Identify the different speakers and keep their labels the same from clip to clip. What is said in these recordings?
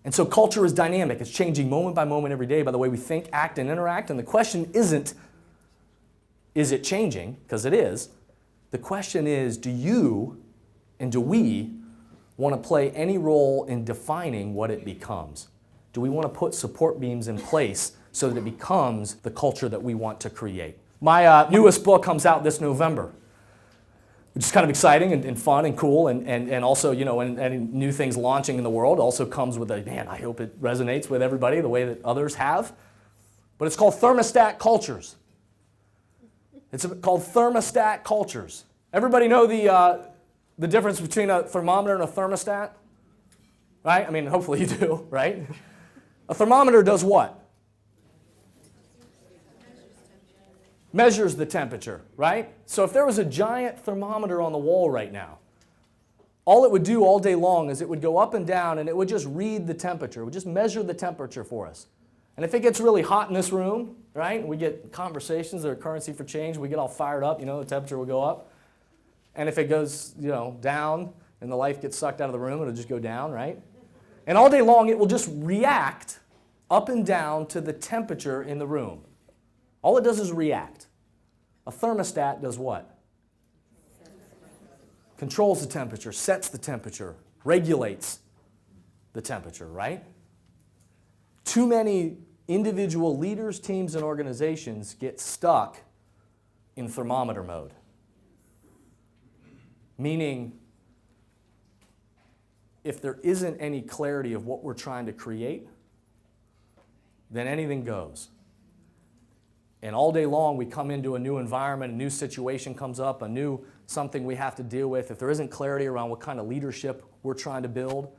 Speaker 1: And so culture is dynamic. It's changing moment by moment every day by the way we think, act, and interact. And the question isn't, is it changing? Because it is. The question is, do you and do we want to play any role in defining what it becomes? Do we want to put support beams in place so that it becomes the culture that we want to create? My newest book comes out this November, which is kind of exciting and fun and cool, and also, you know, and new things launching in the world also comes with a, man, I hope it resonates with everybody the way that others have. But it's called Thermostat Cultures. It's called Thermostat Cultures. Everybody know the difference between a thermometer and a thermostat? Right? I mean, hopefully you do, right? A thermometer does what? Measures the temperature, right? So if there was a giant thermometer on the wall right now, all it would do all day long is it would go up and down and it would just read the temperature. It would just measure the temperature for us. And if it gets really hot in this room, right, we get conversations that are currency for change, we get all fired up, you know, the temperature will go up. And if it goes, you know, down and the life gets sucked out of the room, it'll just go down, right? And all day long it will just react up and down to the temperature in the room. All it does is react. A thermostat does what? Controls the temperature, sets the temperature, regulates the temperature, right? Too many individual leaders, teams, and organizations get stuck in thermometer mode. Meaning, if there isn't any clarity of what we're trying to create, then anything goes. And all day long we come into a new environment, a new situation comes up, a new something we have to deal with. If there isn't clarity around what kind of leadership we're trying to build,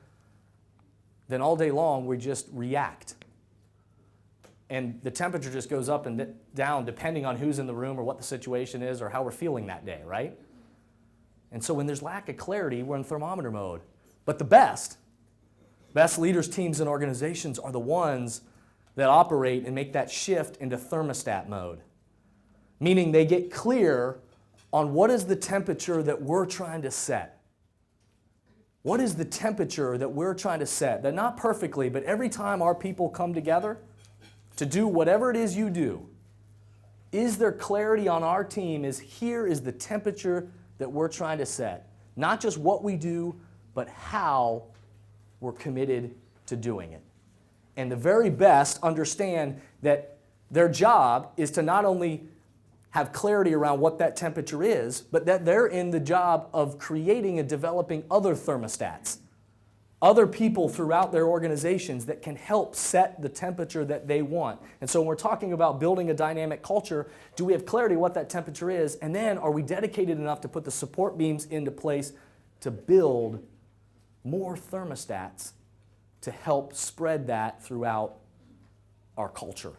Speaker 1: then all day long we just react. And the temperature just goes up and down depending on who's in the room or what the situation is or how we're feeling that day, right? And so when there's lack of clarity, we're in thermometer mode. But the best leaders, teams, and organizations are the ones that operate and make that shift into thermostat mode. Meaning they get clear on what is the temperature that we're trying to set. What is the temperature that we're trying to set? That not perfectly, but every time our people come together to do whatever it is you do, is there clarity on our team is here is the temperature that we're trying to set. Not just what we do, but how we're committed to doing it. And the very best understand that their job is to not only have clarity around what that temperature is, but that they're in the job of creating and developing other thermostats, other people throughout their organizations that can help set the temperature that they want. And so when we're talking about building a dynamic culture, do we have clarity what that temperature is? And then are we dedicated enough to put the support beams into place to build more thermostats to help spread that throughout our culture?